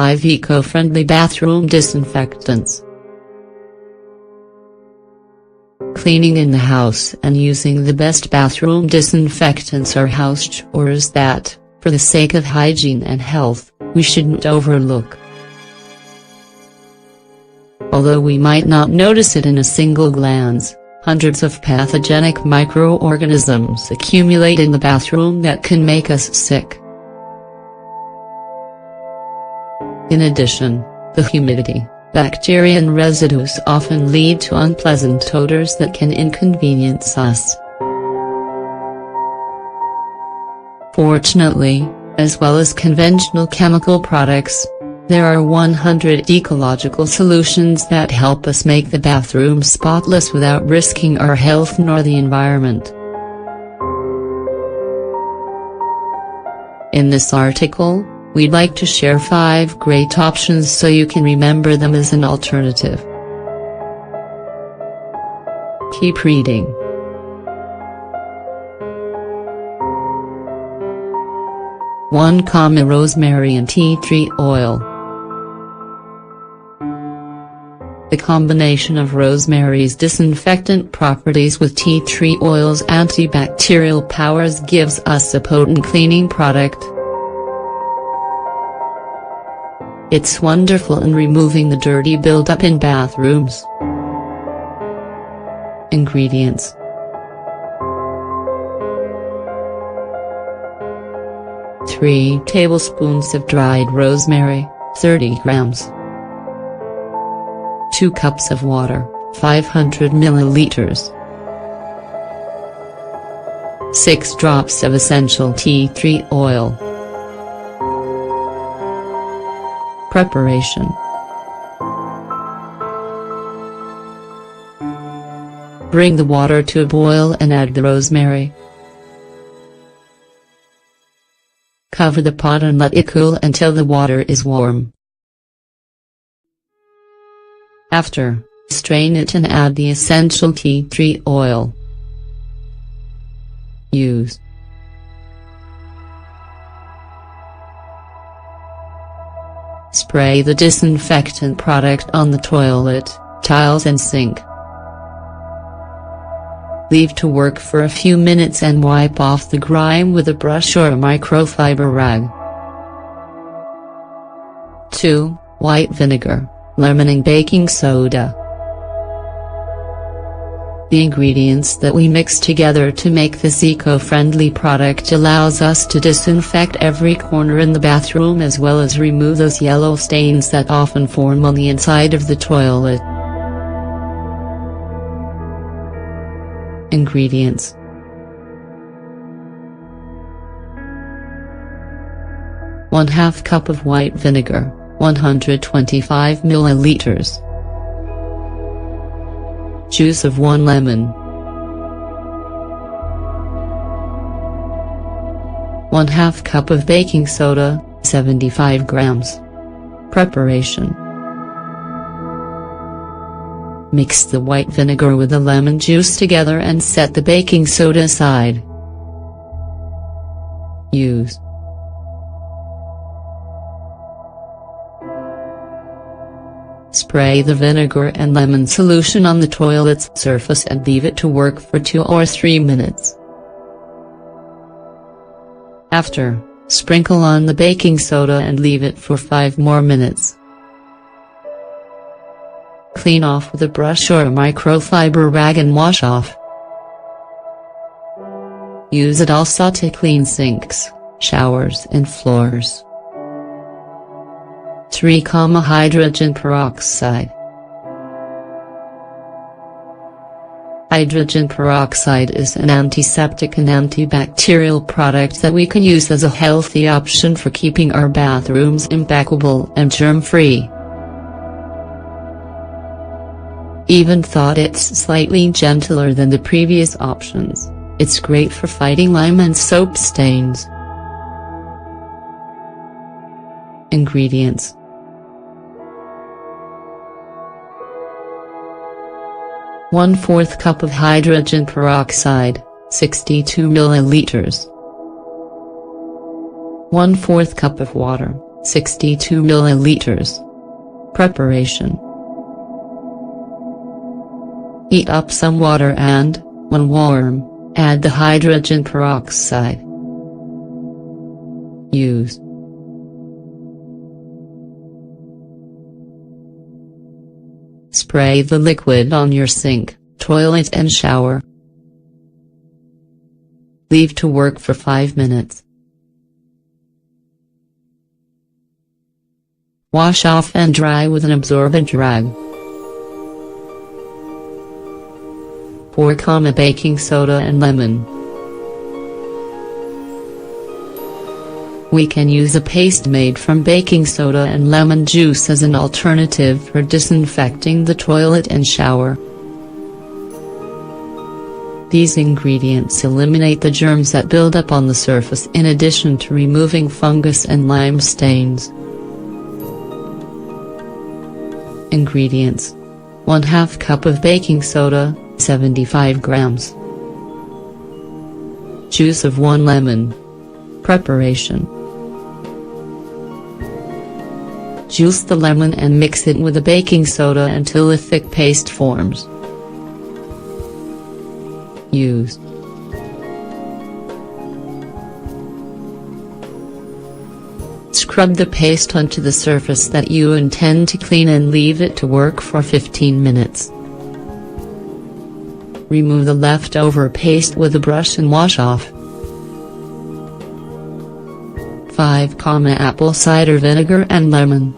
5 eco-friendly bathroom disinfectants. Cleaning in the house and using the best bathroom disinfectants are house chores that, for the sake of hygiene and health, we shouldn't overlook. Although we might not notice it in a single glance, hundreds of pathogenic microorganisms accumulate in the bathroom that can make us sick. In addition, the humidity, bacteria and residues often lead to unpleasant odors that can inconvenience us. Fortunately, as well as conventional chemical products, there are 100 ecological solutions that help us make the bathroom spotless without risking our health nor the environment. In this article, we'd like to share 5 great options so you can remember them as an alternative. Keep reading. (1) Rosemary and tea tree oil. The combination of rosemary's disinfectant properties with tea tree oil's antibacterial powers gives us a potent cleaning product. It's wonderful in removing the dirty buildup in bathrooms. Ingredients: 3 tablespoons of dried rosemary, 30 grams. 2 cups of water, 500 milliliters. 6 drops of essential tea tree oil. Preparation: bring the water to a boil and add the rosemary. Cover the pot and let it cool until the water is warm. After, strain it and add the essential tea tree oil. Use. Spray the disinfectant product on the toilet, tiles and sink. Leave to work for a few minutes and wipe off the grime with a brush or a microfiber rag. 2. White vinegar, lemon and baking soda. The ingredients that we mix together to make this eco-friendly product allows us to disinfect every corner in the bathroom as well as remove those yellow stains that often form on the inside of the toilet. Ingredients: 1/2 cup of white vinegar, 125 milliliters. Juice of 1 lemon. 1/2 cup of baking soda, 75 grams. Preparation: mix the white vinegar with the lemon juice together and set the baking soda aside. Use. Spray the vinegar and lemon solution on the toilet's surface and leave it to work for 2 or 3 minutes. After, sprinkle on the baking soda and leave it for 5 more minutes. Clean off with a brush or a microfiber rag and wash off. Use it also to clean sinks, showers and floors. 3. Hydrogen peroxide. Hydrogen peroxide is an antiseptic and antibacterial product that we can use as a healthy option for keeping our bathrooms impeccable and germ-free. Even thought it's slightly gentler than the previous options, it's great for fighting lime and soap stains. Ingredients: 1/4 cup of hydrogen peroxide, 62 milliliters. 1/4 cup of water, 62 milliliters. Preparation: heat up some water and, when warm, add the hydrogen peroxide. Use. Spray the liquid on your sink, toilet and shower. Leave to work for 5 minutes. Wash off and dry with an absorbent rag. Pour baking soda and lemon. We can use a paste made from baking soda and lemon juice as an alternative for disinfecting the toilet and shower. These ingredients eliminate the germs that build up on the surface in addition to removing fungus and lime stains. Ingredients: 1/2 cup of baking soda, 75 grams. Juice of 1 lemon. Preparation: juice the lemon and mix it with the baking soda until a thick paste forms. Use. Scrub the paste onto the surface that you intend to clean and leave it to work for 15 minutes. Remove the leftover paste with a brush and wash off. 5 apple cider vinegar and lemon.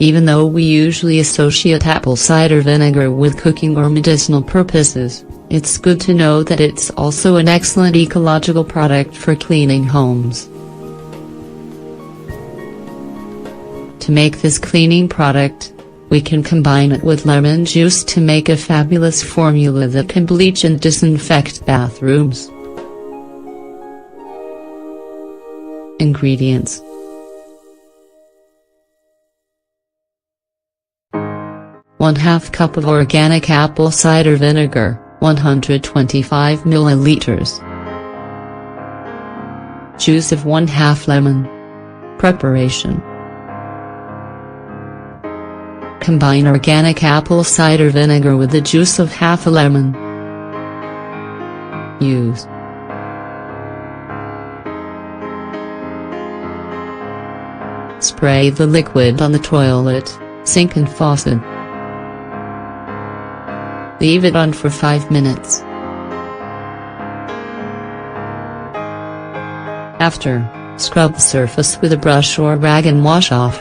Even though we usually associate apple cider vinegar with cooking or medicinal purposes, it's good to know that it's also an excellent ecological product for cleaning homes. To make this cleaning product, we can combine it with lemon juice to make a fabulous formula that can bleach and disinfect bathrooms. Ingredients: 1/2 cup of organic apple cider vinegar, 125 milliliters. Juice of 1/2 lemon. Preparation: combine organic apple cider vinegar with the juice of 1/2 lemon. Use. Spray the liquid on the toilet, sink and faucet. Leave it on for 5 minutes. After, scrub the surface with a brush or rag and wash off.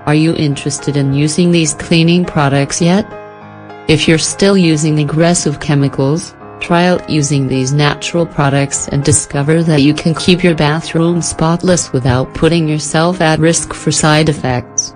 Are you interested in using these cleaning products yet? If you're still using aggressive chemicals, try out using these natural products and discover that you can keep your bathroom spotless without putting yourself at risk for side effects.